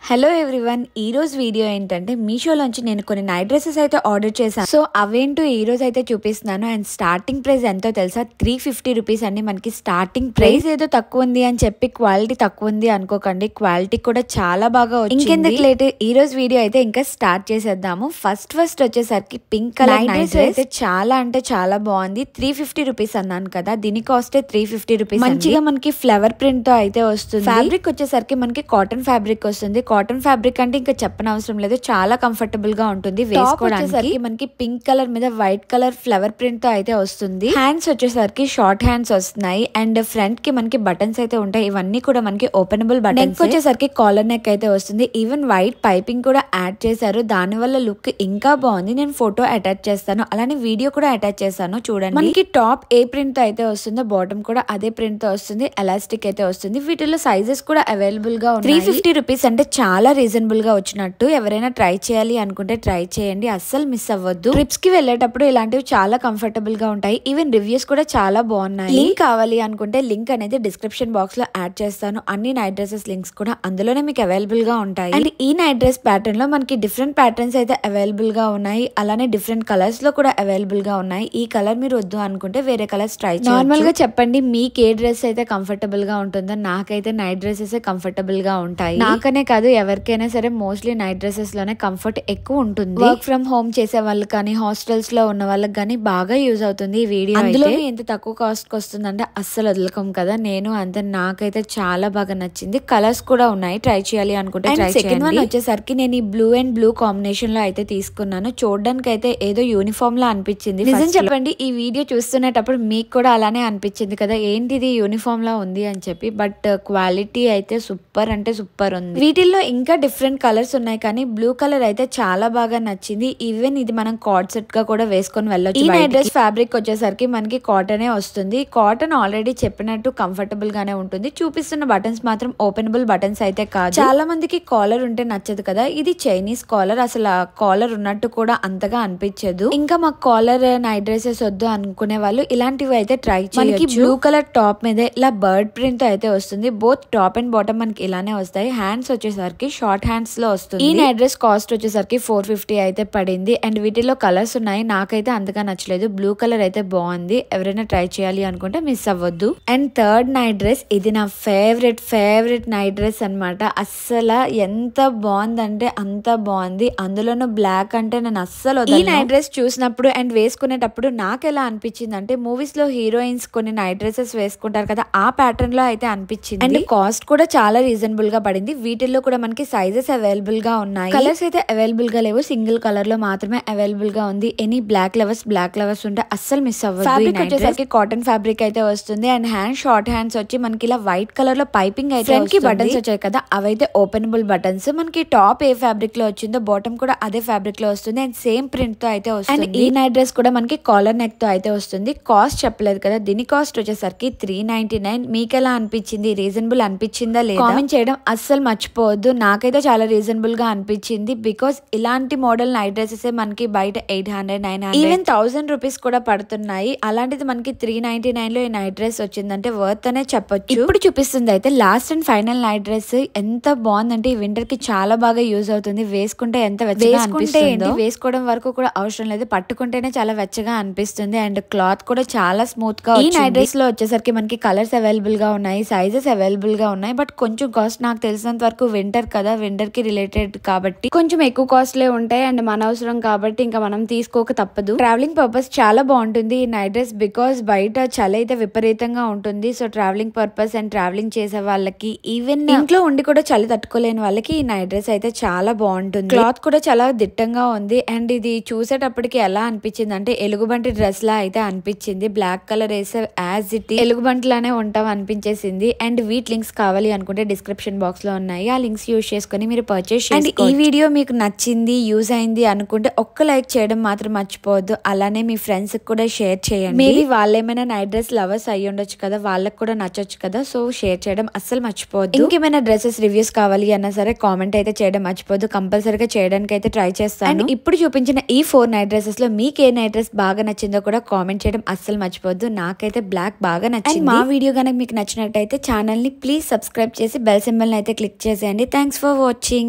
Hello everyone, ఈ రోజు video ఏంటంటే మీషోలోంచి నేను కొన్ని నైట్ డ్రెస్సెస్ అయితే ఆర్డర్ చేశాను. సో అవేంటో ఈ రోజు అయితే చూపిస్తున్నాను. అండ్ స్టార్టింగ్ ప్రైస్ ఎంతో తెలుసా? 350 రూపీస్ అండి. మనకి స్టార్టింగ్ ప్రైస్ ఏదో తక్కువ ఉంది అని చెప్పి క్వాలిటీ తక్కువ ఉంది అనుకోకండి, క్వాలిటీ కూడా చాలా బాగా వచ్చింది. ఇంకెందుకు లేట్, ఈ రోజు వీడియో అయితే ఇంకా స్టార్ట్ చేసేద్దాము. ఫస్ట్ వచ్చేసరికి పింక్ కలర్ నైట్ డ్రెస్ అయితే చాలా అంటే చాలా బాగుంది. 350 రూపీస్ అన్నాను కదా, దీని కాస్ట్ 350 రూపీస్. మంచిగా మనకి ఫ్లవర్ ప్రింట్ తో అయితే వస్తుంది. ఫ్యాబ్రిక్ వచ్చేసరికి మనకి కాటన్ ఫ్యాబ్రిక్ వస్తుంది. కాటన్ ఫ్యాబ్రిక్ అంటే ఇంకా చెప్పనవసరం లేదు, చాలా కంఫర్టబుల్ గా ఉంటుంది వేసుకోవడానికి. మనకి పింక్ కలర్ మీద వైట్ కలర్ ఫ్లవర్ ప్రింట్ తో అయితే వస్తుంది. హ్యాండ్స్ వచ్చేసరికి షార్ట్ హ్యాండ్స్ వస్తున్నాయి అండ్ ఫ్రంట్ కి మనకి బటన్స్ అయితే ఉంటాయి. ఇవన్నీ కూడా మనకి ఓపెనబుల్ బటన్స్. నెక్ వచ్చేసరికి కాలర్ నెక్ అయితే వస్తుంది. ఈవెన్ వైట్ పైపింగ్ కూడా యాడ్ చేశారు, దాని వల్ల లుక్ ఇంకా బాగుంది. నేను ఫోటో అటాచ్ చేస్తాను, అలానే వీడియో కూడా అటాచ్ చేస్తాను చూడండి. మనకి టాప్ ఏ ప్రింట్ తో అయితే వస్తుందో బాటమ్ కూడా అదే ప్రింట్ తో వస్తుంది. ఎలాస్టిక్ అయితే వస్తుంది. వీటిలో సైజెస్ కూడా అవైలబుల్ గా ఉన్నాయి. 350 రూపీస్ అంటే చాలా రీజనబుల్ గా వచ్చినట్టు. ఎవరైనా ట్రై చేయాలి అనుకుంటే ట్రై చేయండి, అస్సలు మిస్ అవ్వద్దు. ట్రిప్స్ కి వెళ్ళేటప్పుడు ఇలాంటివి చాలా కంఫర్టబుల్ గా ఉంటాయి. ఈవెన్ రివ్యూస్ కూడా చాలా బాగున్నాయి. లింక్ కావాలి అనుకుంటే లింక్ అనేది డిస్క్రిప్షన్ బాక్స్ లో యాడ్ చేస్తాను. అన్ని నైట్ డ్రెస్సెస్ లింక్స్ కూడా అందులోనే మీకు అవైలబుల్ గా ఉంటాయి. అండ్ ఈ నైట్ డ్రెస్ ప్యాటర్న్ లో మనకి డిఫరెంట్ ప్యాటర్న్స్ అయితే అవైలబుల్ గా ఉన్నాయి, అలానే డిఫరెంట్ కలర్స్ లో కూడా అవైలబుల్ గా ఉన్నాయి. ఈ కలర్ మీరు వద్దు అనుకుంటే వేరే కలర్స్ ట్రై చేయండి. నార్మల్ గా చెప్పండి, మీకు ఏ డ్రెస్ అయితే కంఫర్టబుల్ గా ఉంటుందో. నాకైతే నైట్ డ్రెస్సెస్ కంఫర్టబుల్ గా ఉంటాయి. నాకనే కాదు, ఎవరికైనా సరే మోస్ట్లీ నైట్ డ్రెస్సెస్ లోనే కంఫర్ట్ ఎక్కువ ఉంటుంది. వర్క్ ఫ్రమ్ హోమ్ చేసే వాళ్ళకి కానీ, హాస్టల్స్ లో ఉన్న వాళ్ళకి కానీ బాగా యూజ్ అవుతుంది ఈ వీడియో. అందులో ఎంత తక్కువ కాస్ట్ కి వస్తుందంటే అస్సలు వదలకం కదా. నేను అంతే, నాకైతే చాలా బాగా నచ్చింది. కలర్స్ కూడా ఉన్నాయి, ట్రై చేయాలి అనుకుంటే ట్రై చేయండి. సెకండ్ వన్ వచ్చేసరికి నేను ఈ బ్లూ అండ్ బ్లూ కాంబినేషన్ లో అయితే తీసుకున్నాను. చూడడానికి అయితే ఏదో యూనిఫామ్ లా అనిపించింది. నిజం చెప్పండి, ఈ వీడియో చూస్తున్నప్పుడు మీకు కూడా అలానే అనిపించింది కదా, ఏంటిది యూనిఫామ్ లా ఉంది అని చెప్పి. బట్ క్వాలిటీ అయితే సూపర్ అంటే సూపర్ ఉంది. వీటిల్లో ఇంకా డిఫరెంట్ కలర్స్ ఉన్నాయి, కానీ బ్లూ కలర్ అయితే చాలా బాగా నచ్చింది. ఈవెన్ ఇది మనం కార్డ్ సెట్ గా కూడా వేసుకొని వెళ్ళొచ్చు. ఈ నైట్ డ్రెస్ ఫ్యాబ్రిక్ వచ్చేసరికి మనకి కాటనే వస్తుంది. కాటన్ ఆల్రెడీ చెప్పినట్టు కంఫర్టబుల్ గానే ఉంటుంది. చూపిస్తున్న బటన్స్ మాత్రం ఓపెనబుల్ బటన్స్ అయితే కాదు. చాలా మందికి కాలర్ ఉంటే నచ్చదు కదా, ఇది చైనీస్ కాలర్. అసలు కాలర్ ఉన్నట్టు కూడా అంతగా అనిపించదు. ఇంకా మాకు కాలర్ నైట్ డ్రెస్సెస్ వద్దు అనుకునే వాళ్ళు ఇలాంటివి అయితే ట్రై చేయొచ్చు. మనకి బ్లూ కలర్ టాప్ మీద ఇలా బర్డ్ ప్రింట్ అయితే వస్తుంది. బోత్ టాప్ అండ్ బాటమ్ మనకి ఇలానే వస్తాయి. హ్యాండ్స్ వచ్చేసరికి షార్ట్ హ్యాండ్స్ లో వస్తుంది. ఈ నైట్ డ్రెస్ కాస్ట్ వచ్చేసరికి 450 అయితే పడింది. అండ్ వీటిలో కలర్స్ ఉన్నాయి, నాకైతే అంతగా నచ్చలేదు. బ్లూ కలర్ అయితే బాగుంది, ఎవరైనా ట్రై చేయాలి అనుకుంటే మిస్ అవ్వద్దు. అండ్ థర్డ్ నైట్ డ్రెస్, ఇది నా ఫేవరెట్ నైట్ డ్రెస్ అనమాట. అస్సలు ఎంత బాగుందంటే అంత బాగుంది. అందులోనూ బ్లాక్ అంటే నేను అస్సలు ఈ నైట్ డ్రెస్ చూసినప్పుడు అండ్ వేసుకునేటప్పుడు నాకు ఎలా అనిపించింది అంటే, మూవీస్ లో హీరోయిన్స్ కొన్ని నైట్ డ్రెస్సెస్ వేసుకుంటారు కదా, ఆ ప్యాటర్న్ లో అయితే అనిపించింది. అండ్ కాస్ట్ కూడా చాలా రీజనబుల్ గా పడింది. వీటిల్లో కూడా మనకి సైజెస్ అవైలబుల్ గా ఉన్నాయి. కలర్స్ అయితే అవైలబుల్ గా లేవు, సింగిల్ కలర్ లో మాత్రమే అవైలబుల్ గా ఉంది. ఎనీ బ్లాక్ లవర్స్ ఉంటే అస్సలు మిస్ అవ్వదు. ఫ్యాబ్రిక్ వచ్చేసరికి కాటన్ ఫ్యాబ్రిక్ అయితే వస్తుంది. అండ్ హ్యాండ్ షార్ట్ హ్యాండ్స్ వచ్చి మనకి ఇలా వైట్ కలర్ లో పైపింగ్ అయితే కి బటన్స్ వచ్చాయి కదా, అవైతే ఓపెనబుల్ బటన్స్. మనకి టాప్ ఏ ఫ్యాబ్రిక్ లో వచ్చిందో బాటమ్ కూడా అదే ఫ్యాబ్రిక్ లో వస్తుంది. అండ్ సేమ్ ప్రింట్ తో అయితే వస్తుంది. అండ్ ఈ నైట్ డ్రెస్ కూడా మనకి కాలర్ నెక్ తో అయితే వస్తుంది. కాస్ట్ చెప్పలేదు కదా, దీని కాస్ట్ వచ్చేసరికి 399. మీకు ఎలా అనిపించింది? రీజనబుల్ అనిపించిందా లేదా కామెంట్ చేయడం అస్సలు మర్చిపోవద్దు. నాకైతే చాలా రీజనబుల్ గా అనిపించింది. బికాస్ ఇలాంటి మోడల్ నైట్ డ్రెస్సెస్ మనకి బయట 800, 900, ఈవెన్ 1000 రూపీస్ కూడా పడుతున్నాయి. అలాంటిది మనకి 399 లో ఈ నైట్ డ్రెస్ వచ్చిందంటే వర్త్ అనే చెప్పొచ్చు. ఇప్పుడు చూపిస్తుంది అయితే last and final night dress. ఎంత బాగుందంటే ఈ వింటర్ కి చాలా బాగా యూజ్ అవుతుంది. వేసుకుంటే ఎంత వెచ్చగా అనిపిస్తుందో. వేసుకోవడం వరకు కూడా అవసరం లేదు, పట్టుకుంటేనే చాలా వెచ్చగా అనిపిస్తుంది. అండ్ క్లాత్ కూడా చాలా స్మూత్ గా. ఈ నైట్ డ్రెస్ లో వచ్చేసరికి మనకి కలర్స్ అవైలబుల్ గా ఉన్నాయి, సైజెస్ అవైలబుల్ గా ఉన్నాయి. బట్ కొంచెం కాస్ట్, నాకు తెలిసినంత వరకు వింటర్ కదా, వింటర్ కి రిలేటెడ్ కాబట్టి కొంచెం ఎక్కువ కాస్ట్లే ఉంటాయి. అండ్ మన అవసరం కాబట్టి ఇంకా మనం తీసుకోక తప్పదు. ట్రావెలింగ్ పర్పస్ చాలా బాగుంటుంది ఈ నైట్ డ్రెస్. బికాస్ బయట చలి అయితే విపరీతంగా ఉంటుంది. So travelling purpose and travelling చేసే వాళ్ళకి, ఈవెన్ ఇంట్లో ఉండి కూడా చలి తట్టుకోలేని వాళ్ళకి ఈ నైట్ డ్రెస్ అయితే చాలా బాగుంటుంది. క్లాత్ కూడా చాలా దిట్టంగా ఉంది. అండ్ ఇది చూసేటప్పటికి ఎలా అనిపించింది అంటే, ఎలుగుబంటి డ్రెస్ లా అయితే అనిపించింది. బ్లాక్ కలర్ వేసే యాజ్ ఇట్ ఎలుగుబంటి లానే ఉంటాం అనిపించేసింది. అండ్ వీటి లింక్స్ కావాలి అనుకుంటే డిస్క్రిప్షన్ బాక్స్ లో ఉన్నాయి, ఆ లింక్స్ యూజ్ చేసుకుని మీరు పర్చేస్ చేసుకోండి. అండ్ ఈ వీడియో మీకు నచ్చింది, యూజ్ అయింది అనుకుంటే ఒక్క లైక్ చేయడం మాత్రం మర్చిపోవద్దు. అలానే మీ ఫ్రెండ్స్ కూడా షేర్ చేయండి. మేబీ వాళ్ళు ఏమైనా నైట్ డ్రెస్ లవర్స్ అయ్యి ఉండొచ్చు కదా, వాళ్ళకి కూడా నచ్చొచ్చు కదా. సో షేర్ చేయడం అస్సలు మర్చిపోవద్దు. ఇంకేమైనా డ్రెస్సెస్ రివ్యూస్ కావాలి అన్నా సరే కామెంట్ అయితే చేయడం మర్చిపోవద్దు. కంపల్సరీగా చేయడానికి అయితే ట్రై చేస్తాను. అండ్ ఇప్పుడు చూపించిన ఈ 4 నైట్ డ్రెస్సెస్ లో మీకు ఏ నైట్ డ్రెస్ బాగా నచ్చిందో కూడా కామెంట్ చేయడం అస్సలు మర్చిపోవద్దు. నాకైతే బ్లాక్ బాగా నచ్చింది. మా వీడియో కనుక మీకు నచ్చినట్టయితే ఛానల్ ని ప్లీజ్ సబ్స్క్రైబ్ చేసి బెల్ సింబల్ అయితే క్లిక్ చేసేయండి. Thanks for watching.